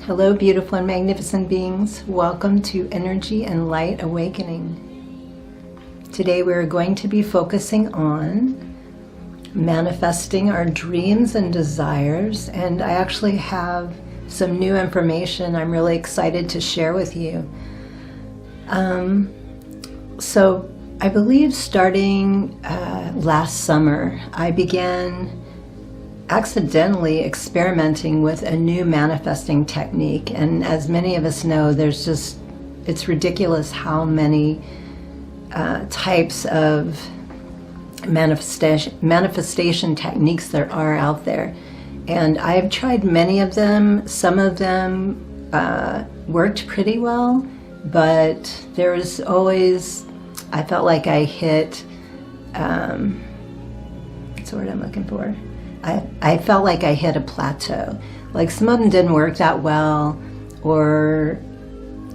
Hello, beautiful and magnificent beings. Welcome to Energy and Light Awakening. Today we're going to be focusing on manifesting our dreams and desires, and I actually have some new information I'm really excited to share with you. So I believe starting last summer, I began accidentally experimenting with a new manifesting technique. And as many of us know, it's ridiculous how many types of manifestation techniques there are out there. And I've tried many of them. Some of them worked pretty well, but there was always, I felt like I hit, what's the word I'm looking for? I felt like I hit a plateau. Like some of them didn't work that well, or,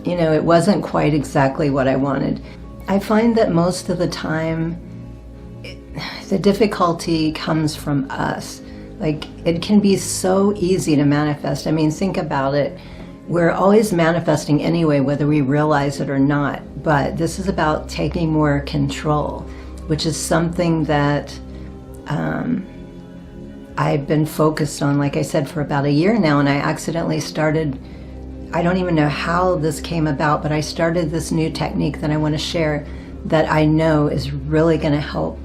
it wasn't quite exactly what I wanted. I find that most of the time, the difficulty comes from us. Like, it can be so easy to manifest. I mean, think about it. We're always manifesting anyway, whether we realize it or not. But this is about taking more control, which is something that I've been focused on, like I said, for about a year now, and I accidentally started, I don't even know how this came about, but I started this new technique that I want to share that I know is really going to help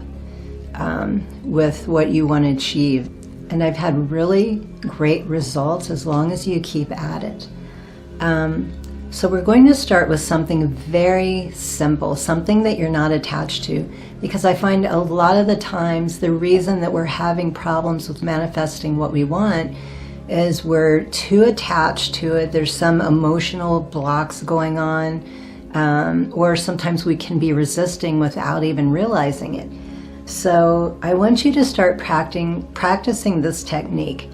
with what you want to achieve. And I've had really great results as long as you keep at it. So we're going to start with something very simple, something that you're not attached to, because I find a lot of the times the reason that we're having problems with manifesting what we want is we're too attached to it. There's some emotional blocks going on, or sometimes we can be resisting without even realizing it. So I want you to start practicing this technique.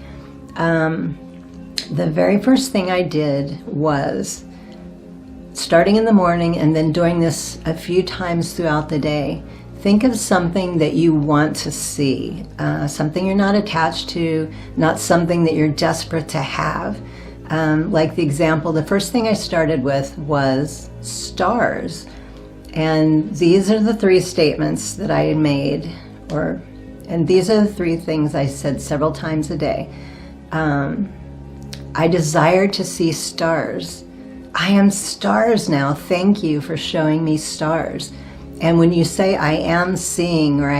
The very first thing I did was starting in the morning and then doing this a few times throughout the day. Think of something that you want to see, something you're not attached to, not something that you're desperate to have. Like the example, the first thing I started with was stars. And these are the three statements that I had made, and these are the three things I said several times a day. I desire to see stars. I am stars now. Thank you for showing me stars. And when you say I am seeing, or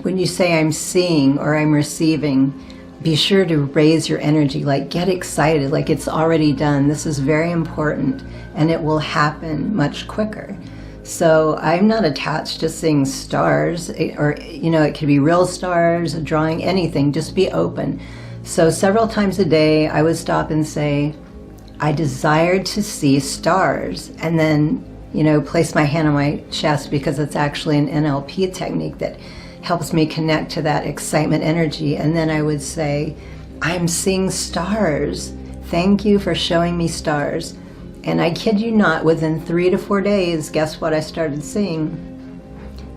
when you say I'm seeing or I'm receiving, be sure to raise your energy, like get excited, like it's already done. This is very important and it will happen much quicker. So I'm not attached to seeing stars, or, it could be real stars, a drawing, anything, just be open. So several times a day I would stop and say, I desire to see stars, and then, place my hand on my chest, because it's actually an NLP technique that helps me connect to that excitement energy. And then I would say, I'm seeing stars. Thank you for showing me stars. And I kid you not, within 3 to 4 days, guess what I started seeing?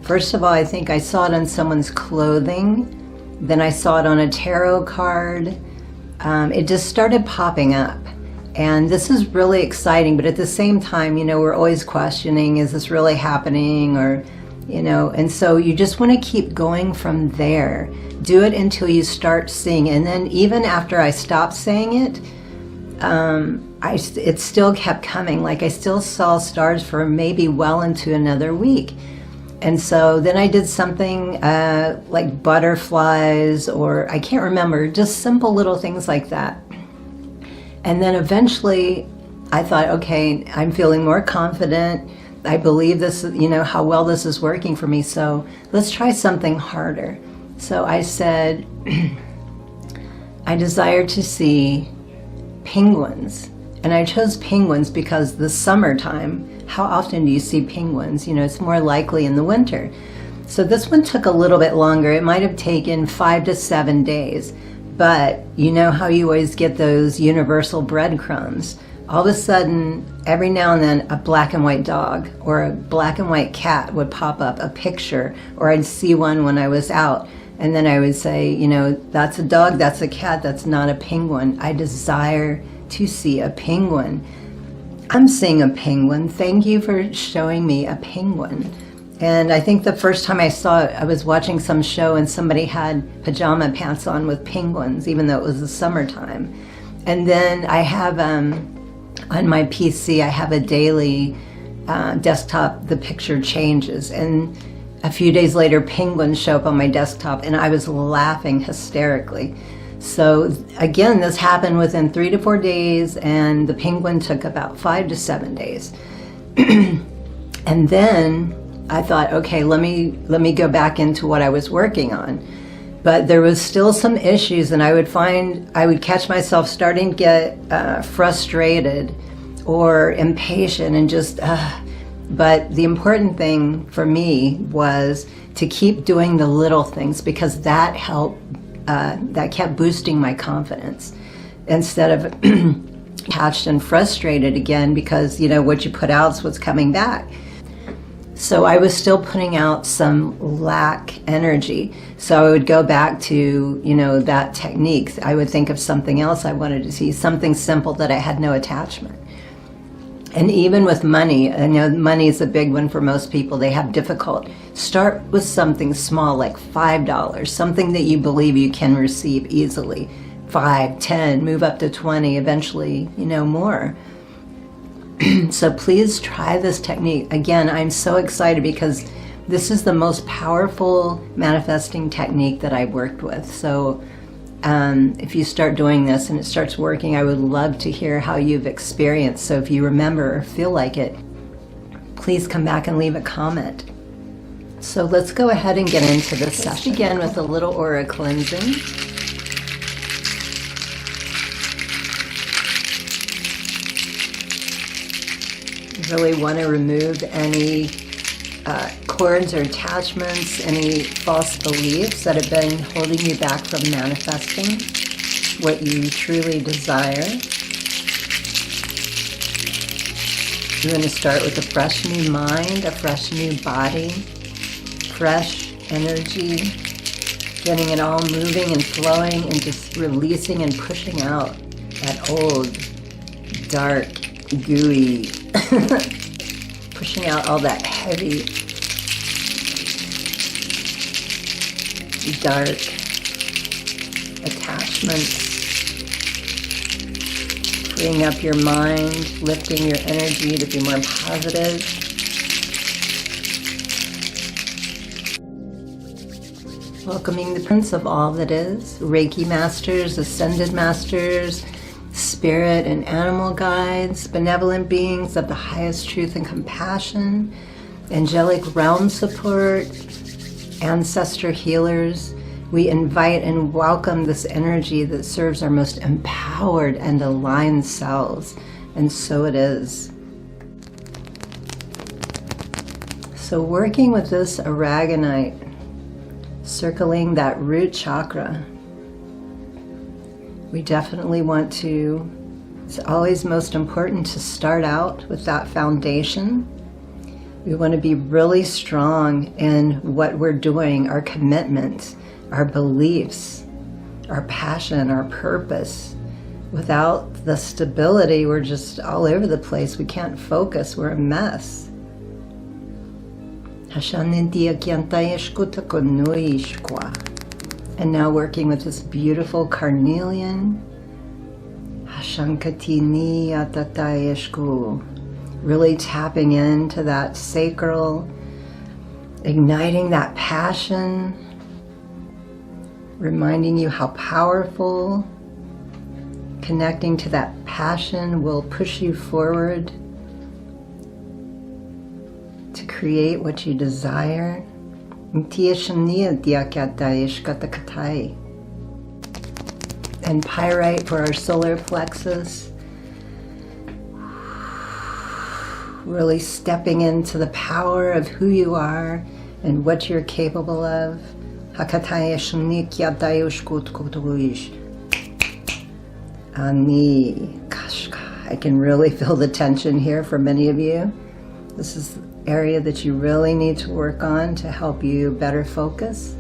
First of all, I think I saw it on someone's clothing. Then I saw it on a tarot card. It just started popping up. And this is really exciting, but at the same time, we're always questioning, is this really happening? Or, and so you just want to keep going from there. Do it until you start seeing it. And then even after I stopped saying it, it still kept coming. Like I still saw stars for maybe well into another week. And so then I did something like butterflies, or I can't remember, just simple little things like that. And then eventually I thought, okay, I'm feeling more confident. I believe this, how well this is working for me. So let's try something harder. So I said, I desire to see penguins. And I chose penguins because the summertime, how often do you see penguins? It's more likely in the winter. So this one took a little bit longer. It might have taken 5 to 7 days. But you know how you always get those universal breadcrumbs. All of a sudden, every now and then, a black and white dog or a black and white cat would pop up, a picture, or I'd see one when I was out. And then I would say, you know, that's a dog, that's a cat, that's not a penguin. I desire to see a penguin. I'm seeing a penguin. Thank you for showing me a penguin. And I think the first time I saw it, I was watching some show and somebody had pajama pants on with penguins, even though it was the summertime. And then I have, on my PC, I have a daily desktop, the picture changes. And a few days later, penguins show up on my desktop, and I was laughing hysterically. So again, this happened within 3 to 4 days, and the penguin took about 5 to 7 days. And then I thought, okay, let me go back into what I was working on. But there was still some issues, and I would catch myself starting to get frustrated or impatient and just, but the important thing for me was to keep doing the little things, because that helped, that kept boosting my confidence instead of attached and frustrated again, because, you know, what you put out is what's coming back. So I was still putting out some lack energy. So I would go back to, you know, that technique. I would think of something else I wanted to see, something simple that I had no attachment. And even with money, I know money is a big one for most people. They have difficulty. Start with something small, like $5, something that you believe you can receive easily. 5, 10, move up to 20, eventually, you know, more. So please try this technique. Again, I'm so excited because this is the most powerful manifesting technique that I've worked with. So if you start doing this and it starts working, I would love to hear how you've experienced. So if you remember or feel like it, please come back and leave a comment. So let's go ahead and get into this session. Let's begin with a little aura cleansing. You really want to remove any cords or attachments, any false beliefs that have been holding you back from manifesting what you truly desire. You want to start with a fresh new mind, a fresh new body, fresh energy, getting it all moving and flowing and just releasing and pushing out that old, dark, gooey, pushing out all that heavy, dark attachments, freeing up your mind, lifting your energy to be more positive. Welcoming the Prince of all that is, Reiki masters, ascended masters, spirit and animal guides, benevolent beings of the highest truth and compassion, angelic realm support, ancestor healers. We invite and welcome this energy that serves our most empowered and aligned selves, and so it is. So working with this aragonite, circling that root chakra, we definitely want to, it's always most important to start out with that foundation. We want to be really strong in what we're doing, our commitment, our beliefs, our passion, our purpose. Without the stability, we're just all over the place. We can't focus. We're a mess. And now working with this beautiful carnelian, really tapping into that sacral, igniting that passion, reminding you how powerful connecting to that passion will push you forward to create what you desire. And pyrite for our solar plexus. Really stepping into the power of who you are and what you're capable of. I can really feel the tension here for many of you. This is the area that you really need to work on to help you better focus.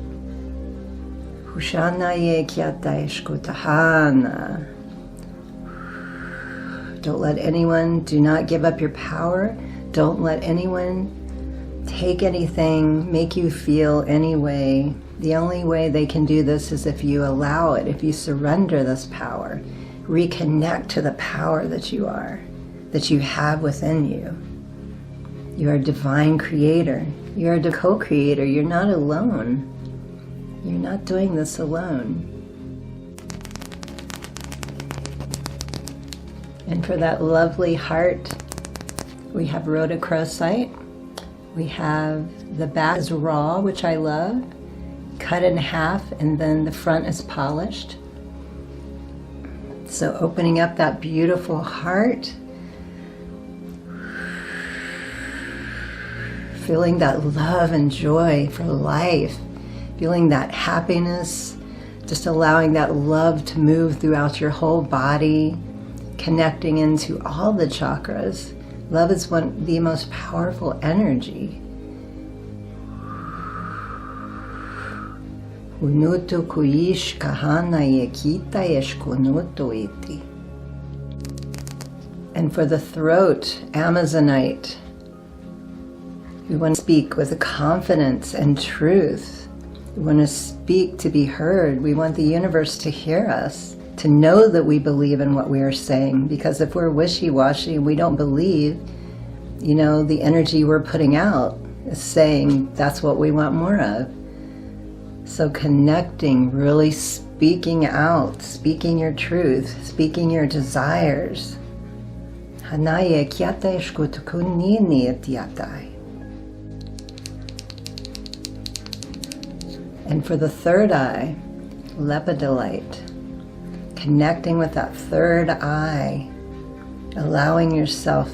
Don't let anyone, do not give up your power. Don't let anyone take anything, make you feel any way. The only way they can do this is if you allow it, if you surrender this power. Reconnect to the power that you are, that you have within you. You are a divine creator. You're a co-creator. You're not alone. You're not doing this alone. And for that lovely heart, we have rhodochrosite. We have the back is raw, which I love, cut in half, and then the front is polished. So opening up that beautiful heart, feeling that love and joy for life, feeling that happiness, just allowing that love to move throughout your whole body, connecting into all the chakras. Love is the most powerful energy. And for the throat, Amazonite. We want to speak with confidence and truth. We want to speak to be heard. We want the universe to hear us, to know that we believe in what we are saying. Because if we're wishy-washy and we don't believe, the energy we're putting out is saying that's what we want more of. So connecting, really speaking out, speaking your truth, speaking your desires. And for the third eye, lepidolite. Connecting with that third eye, allowing yourself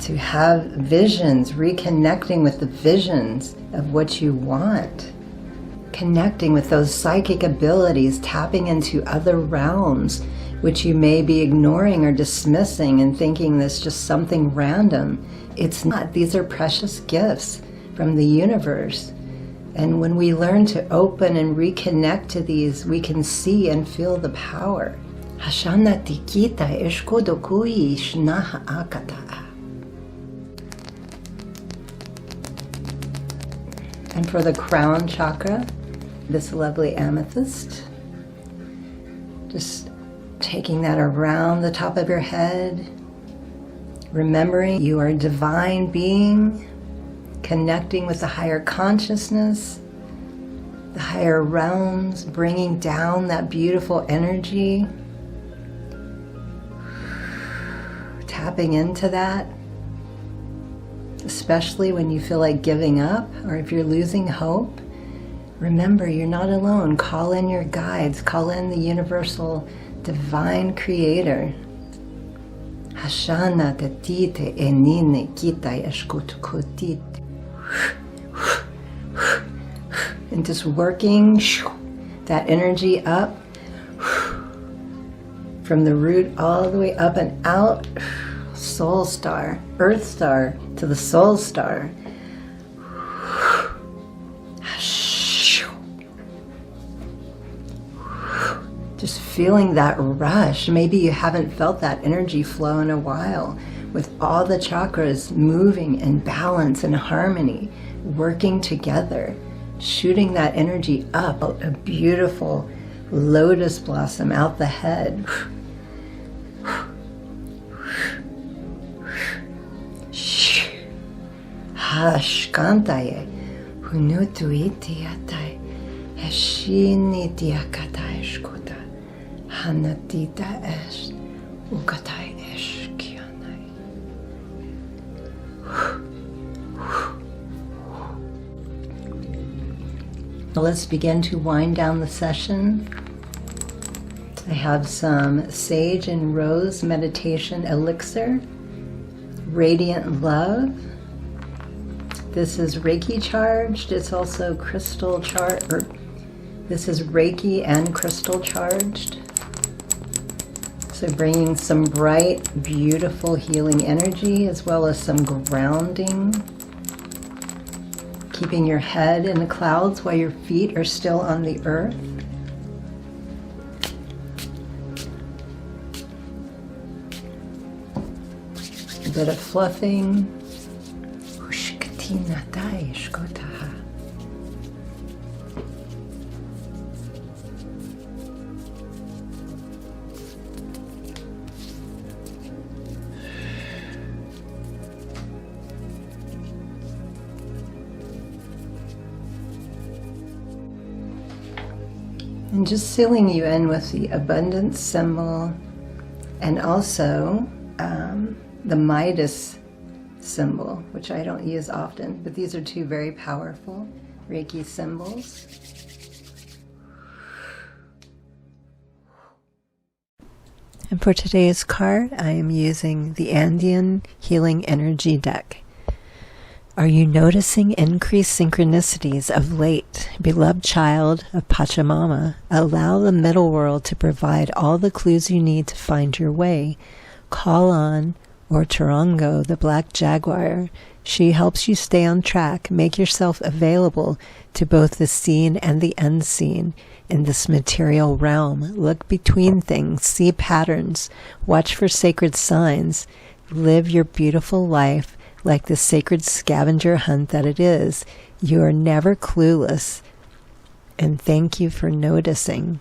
to have visions, reconnecting with the visions of what you want, connecting with those psychic abilities, tapping into other realms which you may be ignoring or dismissing and thinking this just something random. It's not. These are precious gifts from the universe. And when we learn to open and reconnect to these, we can see and feel the power. And for the crown chakra, this lovely amethyst, just taking that around the top of your head, remembering you are a divine being, connecting with the higher consciousness, the higher realms, bringing down that beautiful energy, tapping into that, especially when you feel like giving up or if you're losing hope. Remember, you're not alone. Call in your guides, call in the universal divine creator. Hashana tatite enine kita yashkutukotite. And just working that energy up from the root all the way up and out, soul star, earth star to the soul star. Just feeling that rush. Maybe you haven't felt that energy flow in a while, with all the chakras moving in balance and harmony, working together, shooting that energy up, a beautiful lotus blossom out the head. Hashkantaye, hunutuitiatai, heshinitiakatai shkota, hanatita es, ukatai es kianai. Let's begin to wind down the session. I have some sage and rose meditation elixir, radiant love. This is Reiki charged. It's also crystal charged. This is Reiki and crystal charged. So bringing some bright, beautiful healing energy as well as some grounding. Keeping your head in the clouds while your feet are still on the earth. A bit of fluffing. And just sealing you in with the abundance symbol and also the Midas symbol, which I don't use often, but these are two very powerful Reiki symbols. And for today's card, I am using the Andean Healing Energy deck. Are you noticing increased synchronicities of late? Beloved child of Pachamama, allow the middle world to provide all the clues you need to find your way. Call on Ortorongo, the black jaguar. She helps you stay on track. Make yourself available to both the seen and the unseen in this material realm. Look between things, see patterns, watch for sacred signs. Live your beautiful life like the sacred scavenger hunt that it is. You are never clueless. And thank you for noticing.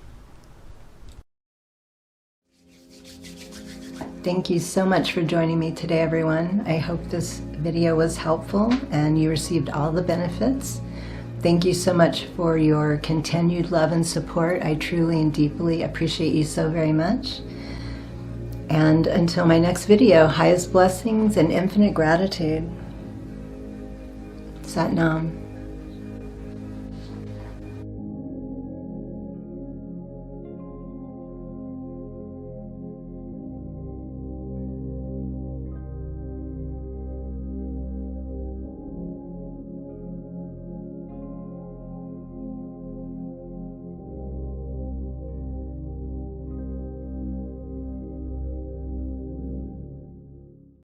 Thank you so much for joining me today, everyone. I hope this video was helpful and you received all the benefits. Thank you so much for your continued love and support. I truly and deeply appreciate you so very much. And until my next video, highest blessings and infinite gratitude. Sat Nam.